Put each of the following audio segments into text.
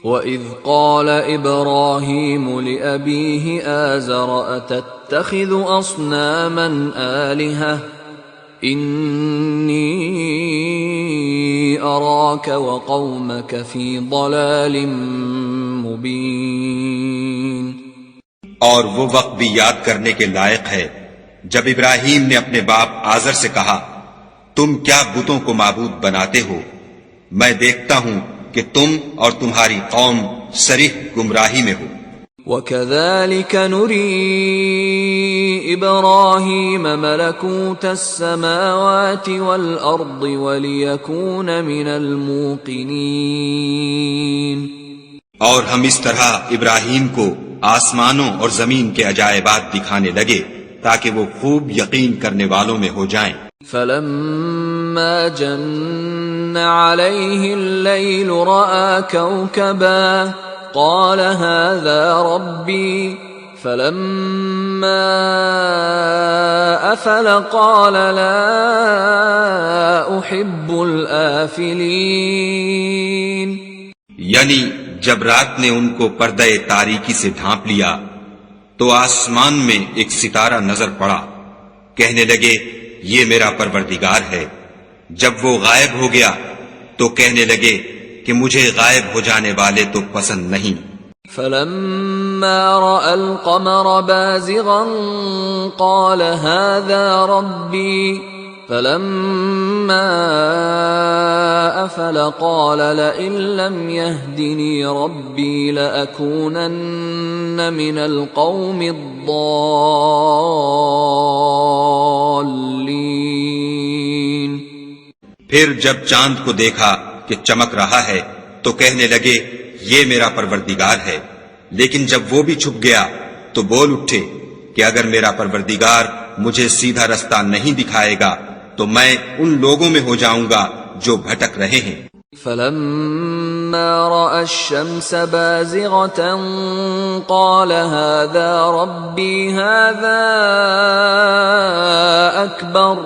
وَإِذْ قَالَ إِبْرَاهِيمُ لِأَبِيهِ آزَرَ أَتَتَّخِذُ أَصْنَامًا آلِهَةً إِنِّي أَرَاكَ وَقَوْمَكَ فِي ضَلَالٍ مُبِينٍ۔ اور وہ وقت بھی یاد کرنے کے لائق ہے جب ابراہیم نے اپنے باپ آزر سے کہا، تم کیا بتوں کو معبود بناتے ہو؟ میں دیکھتا ہوں کہ تم اور تمہاری قوم صریح گمراہی میں ہو۔ وَكَذَلِكَ نُرِي إِبْرَاهِيمَ مَلَكُوتَ السَّمَاوَاتِ وَالْأَرْضِ وَلِيَكُونَ مِنَ الْمُوقِنِينَ۔ اور ہم اس طرح ابراہیم کو آسمانوں اور زمین کے عجائبات دکھانے لگے تاکہ وہ خوب یقین کرنے والوں میں ہو جائیں۔ فَلَمَّا جَنَّ عَلَيْهِ اللَّيْلُ رَأَى كَوْكَبًا قَالَ هَذَا رَبِّي فَلَمَّا أَفَلَ قَالَ لَا أُحِبُّ الْآفِلِينَ۔ یعنی جب رات نے ان کو پردہ تاریکی سے ڈھانپ لیا تو آسمان میں ایک ستارہ نظر پڑا، کہنے لگے یہ میرا پروردگار ہے۔ جب وہ غائب ہو گیا تو کہنے لگے کہ مجھے غائب ہو جانے والے تو پسند نہیں۔ فَلَمَّا رَأَى الْقَمَرَ بَازِغًا قَالَ هَذَا رَبِّي فَلَمَّا أَفَلَ قَالَ لَئِن لَّمْ يَهْدِنِي رَبِّي لَأَكُونَنَّ مِنَ الْقَوْمِ الضَّالِّينَ۔ پھر جب چاند کو دیکھا کہ چمک رہا ہے تو کہنے لگے یہ میرا پروردگار ہے، لیکن جب وہ بھی چھپ گیا تو بول اٹھے کہ اگر میرا پروردگار مجھے سیدھا رستہ نہیں دکھائے گا تو میں ان لوگوں میں ہو جاؤں گا جو بھٹک رہے ہیں۔ فَلَمَّا رَأَى الشَّمْسَ بَازِغَةً قَالَ هَذَا رَبِّي هَذَا أَكْبَرُ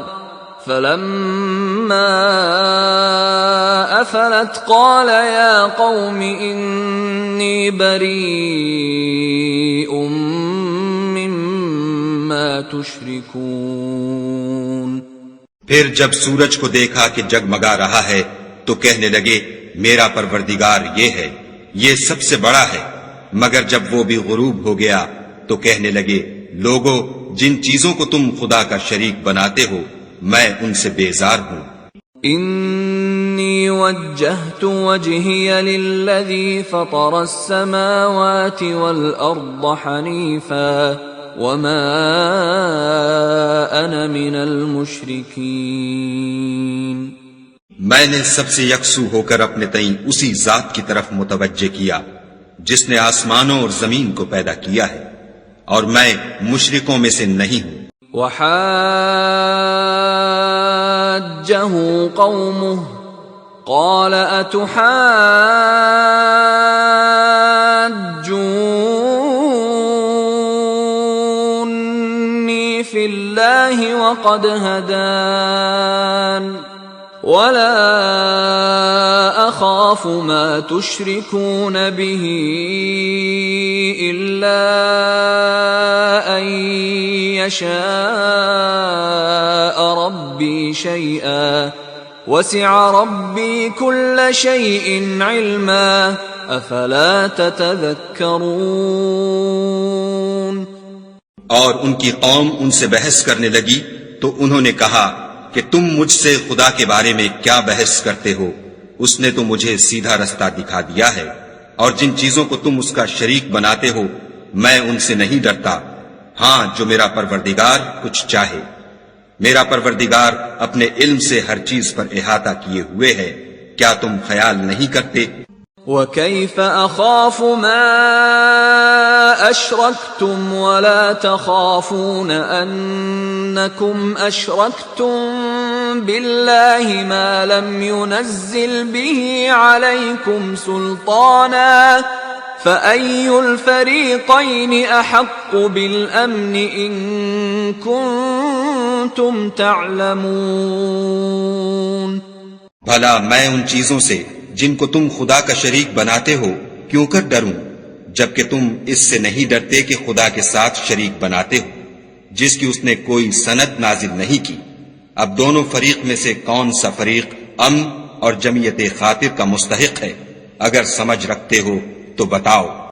فَلَمَّا أَفَلَتْ قَالَ يَا قَوْمِ إِنِّي بَرِيءٌ مِّمَّا تُشْرِكُونَ۔ پھر جب سورج کو دیکھا کہ جگمگا رہا ہے تو کہنے لگے میرا پروردگار یہ ہے، یہ سب سے بڑا ہے۔ مگر جب وہ بھی غروب ہو گیا تو کہنے لگے لوگو جن چیزوں کو تم خدا کا شریک بناتے ہو میں ان سے بیزار ہوں۔ انی وجہت وجہی للذی فطر السماوات والارض حنیفا وما انا من المشرکین۔ میں نے سب سے یکسو ہو کر اپنے تئیں اسی ذات کی طرف متوجہ کیا جس نے آسمانوں اور زمین کو پیدا کیا ہے، اور میں مشرکوں میں سے نہیں ہوں۔ وحاجه قومه قال أتحاجوني في الله وقد هدان ولا أخاف ما تشركون به إلا أن يشاء ربي شيئا وسع ربي كل شيء علما أفلا تتذكرون۔ اور ان کی قوم ان سے بحث کرنے لگی تو انہوں نے کہا کہ تم مجھ سے خدا کے بارے میں کیا بحث کرتے ہو؟ اس نے تو مجھے سیدھا رستہ دکھا دیا ہے، اور جن چیزوں کو تم اس کا شریک بناتے ہو میں ان سے نہیں ڈرتا، ہاں جو میرا پروردگار کچھ چاہے۔ میرا پروردگار اپنے علم سے ہر چیز پر احاطہ کیے ہوئے ہے، کیا تم خیال نہیں کرتے؟ وَكَيْفَ أَخَافُ مَا أَشْرَكْتُمْ وَلَا تَخَافُونَ أَنَّكُمْ أَشْرَكْتُمْ بِاللَّهِ مَا لَمْ يُنَزِّلْ بِهِ عَلَيْكُمْ سُلْطَانًا فَأَيُّ الْفَرِيقَيْنِ أَحَقُّ بِالْأَمْنِ إِن كُنتُمْ تَعْلَمُونَ۔ بھلا میں ان چیزوں سے جن کو تم خدا کا شریک بناتے ہو کیوں کر ڈروں جبکہ تم اس سے نہیں ڈرتے کہ خدا کے ساتھ شریک بناتے ہو جس کی اس نے کوئی سند نازل نہیں کی۔ اب دونوں فریق میں سے کون سا فریق امن اور جمعیت خاطر کا مستحق ہے؟ اگر سمجھ رکھتے ہو تو بتاؤ۔